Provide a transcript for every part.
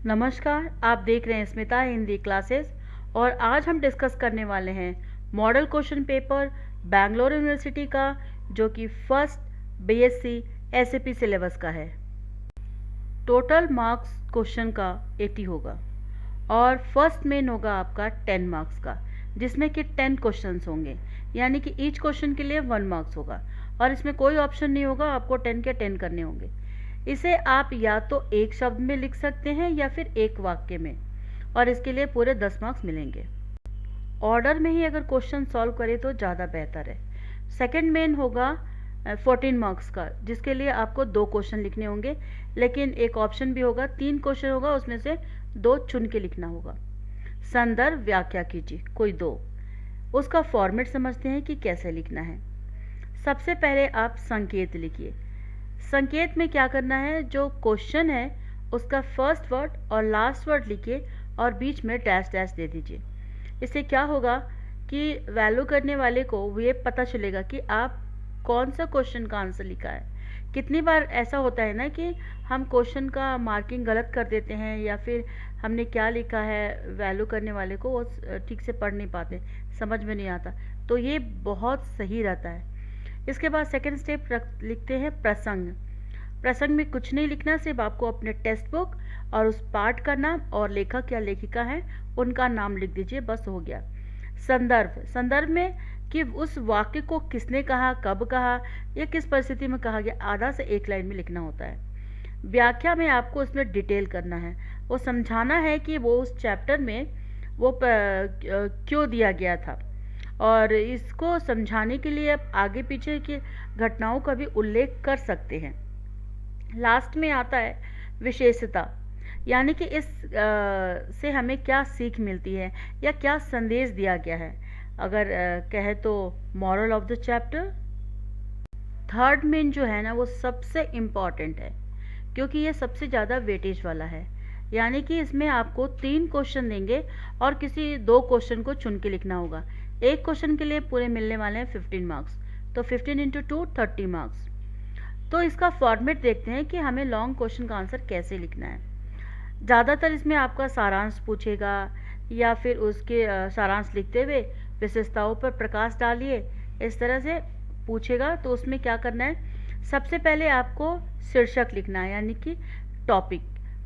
नमस्कार, आप देख रहे हैं स्मिता हिंदी क्लासेस और आज हम डिस्कस करने वाले हैं model question paper Bangalore university का, जो कि फर्स्ट बीएससी एसएपी सिलेबस का है। टोटल मार्क्स क्वेश्चन का 80 होगा और फर्स्ट मेन होगा आपका 10 मार्क्स का, जिसमें कि 10 क्वेश्चंस होंगे, यानी कि ईच क्वेश्चन के लिए 1 मार्क्स होगा और इसमें कोई ऑप्शन नहीं होगा, आपको 10 के 10 करने होंगे। इसे आप या तो एक शब्द में लिख सकते हैं या फिर एक वाक्य में, और इसके लिए पूरे 10 मार्क्स मिलेंगे। ऑर्डर में ही अगर क्वेश्चन सॉल्व करें तो ज़्यादा बेहतर है। सेकंड मेन होगा 14 मार्क्स का, जिसके लिए आपको 2 क्वेश्चन लिखने होंगे, लेकिन एक ऑप्शन भी होगा, 3 क्वेश्चन होगा, उसमें से 2 चुन के लिखना होगा। संदर्भ व्याख्या कीजिए, कोई 2। उसका फॉर्मेट समझते हैं कि कैसे लिखना है। सबसे पहले आप संकेत लिखिए। संकेत में क्या करना है, जो क्वेश्चन है उसका फर्स्ट वर्ड और लास्ट वर्ड लिखिए और बीच में डैश डैश दे दीजिए। इससे क्या होगा कि वैल्यू करने वाले को ये पता चलेगा कि आप कौन सा क्वेश्चन का आंसर लिखा है। कितनी बार ऐसा होता है ना कि हम क्वेश्चन का मार्किंग गलत कर देते हैं, या फिर हमने क्या लिखा है वैल्यू करने वाले को वो ठीक से पढ़ नहीं पाते, समझ में नहीं आता, तो ये बहुत सही रहता है। इसके बाद सेकंड स्टेप लिखते हैं प्रसंग। प्रसंग में कुछ नहीं लिखना, सिर्फ आपको अपने टेक्स्ट बुक और उस पाठ का नाम और लेखक या लेखिका है उनका नाम लिख दीजिए, बस हो गया। संदर्भ, संदर्भ में कि उस वाक्य को किसने कहा, कब कहा, या किस परिस्थिति में कहा गया, आधा से 1 लाइन में लिखना होता है। व्याख्या में आपको उसमें डिटेल करना है, वो समझाना है कि वो उस चैप्टर में वो क्यों दिया गया था, और इसको समझाने के लिए आप आगे पीछे की घटनाओं का भी उल्लेख कर सकते हैं। लास्ट में आता है विशेषता, यानी कि इस से हमें क्या सीख मिलती है या क्या संदेश दिया गया है। अगर कहे तो moral of the chapter. Third main जो है ना वो सबसे इम्पॉर्टेंट है, क्योंकि ये सबसे ज़्यादा वेटेज वाला है। यानी कि इसमें आपको 3 क्वेश्चन देंगे और किसी 2 क्वेश्चन को चुन के लिखना होगा। एक क्वेश्चन के लिए पूरे मिलने वाले हैं 15 मार्क्स, तो 15 इंटू 2 30 मार्क्स। तो इसका फॉर्मेट देखते हैं कि हमें लॉन्ग क्वेश्चन का आंसर कैसे लिखना है। ज़्यादातर इसमें आपका सारांश पूछेगा, या फिर उसके सारांश लिखते हुए विशेषताओं पर प्रकाश डालिए, इस तरह से पूछेगा। तो उसमें क्या करना है, सबसे पहले आपको शीर्षक लिखना है, यानी कि टॉपिक।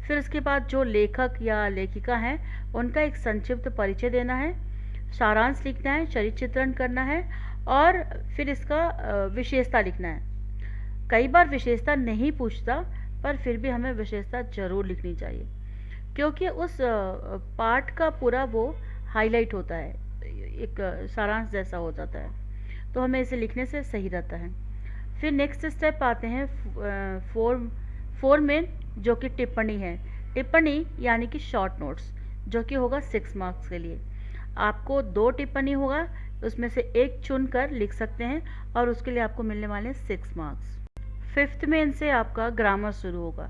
फिर उसके बाद जो लेखक या लेखिका हैं उनका एक संक्षिप्त परिचय देना है, सारांश लिखना है, चरित्र चित्रण करना है, और फिर इसका विशेषता लिखना है। कई बार विशेषता नहीं पूछता, पर फिर भी हमें विशेषता जरूर लिखनी चाहिए, क्योंकि उस पार्ट का पूरा वो हाईलाइट होता है, एक सारांश जैसा हो जाता है, तो हमें इसे लिखने से सही रहता है। फिर नेक्स्ट स्टेप आते हैं फोर मेन, जो कि टिप्पणी है। टिप्पणी यानी कि शॉर्ट नोट्स, जो कि होगा 6 मार्क्स के लिए। आपको 2 टिप्पणी होगा, उसमें से एक चुन कर लिख सकते हैं और उसके लिए आपको मिलने वाले 6 मार्क्स। फिफ्थ मेन से आपका ग्रामर शुरू होगा,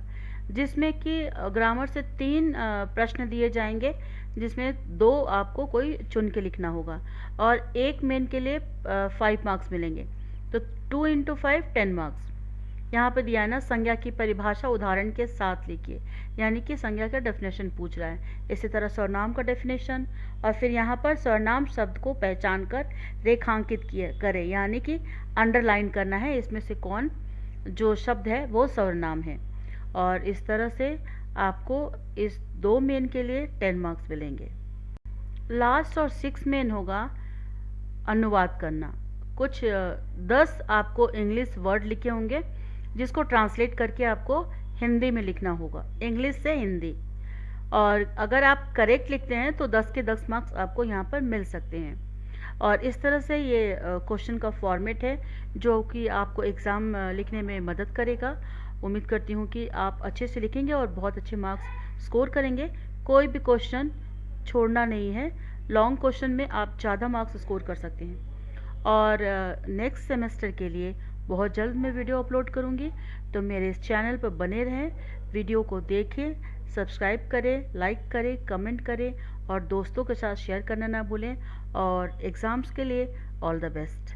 जिसमें कि ग्रामर से 3 प्रश्न दिए जाएंगे, जिसमें 2 आपको कोई चुन के लिखना होगा, और एक मेन के लिए 5 मार्क्स मिलेंगे, तो 2 इंटू 5 10 मार्क्स। यहाँ पर दिया है ना, संज्ञा की परिभाषा उदाहरण के साथ लिखिए, यानी कि संज्ञा का डेफिनेशन पूछ रहा है। इसी तरह सर्वनाम का डेफिनेशन, और फिर यहाँ पर सर्वनाम शब्द को पहचान कर रेखांकित करें, यानी कि अंडरलाइन करना है, इसमें से कौन जो शब्द है वो सर्वनाम है। और इस तरह से आपको इस 2 मेन के लिए 10 मार्क्स मिलेंगे। लास्ट और 6 मेन होगा अनुवाद करना। कुछ 10 आपको इंग्लिश वर्ड लिखे होंगे, जिसको ट्रांसलेट करके आपको हिंदी में लिखना होगा, इंग्लिश से हिंदी। और अगर आप करेक्ट लिखते हैं तो 10 के 10 मार्क्स आपको यहाँ पर मिल सकते हैं। और इस तरह से ये क्वेश्चन का फॉर्मेट है, जो कि आपको एग्ज़ाम लिखने में मदद करेगा। उम्मीद करती हूँ कि आप अच्छे से लिखेंगे और बहुत अच्छे मार्क्स स्कोर करेंगे। कोई भी क्वेश्चन छोड़ना नहीं है, लॉन्ग क्वेश्चन में आप ज़्यादा मार्क्स स्कोर कर सकते हैं। और नेक्स्ट सेमेस्टर के लिए बहुत जल्द मैं वीडियो अपलोड करूँगी, तो मेरे इस चैनल पर बने रहें, वीडियो को देखें, सब्सक्राइब करें, लाइक करें, कमेंट करें, और दोस्तों के साथ शेयर करना ना भूलें। और एग्ज़ाम्स के लिए ऑल द बेस्ट।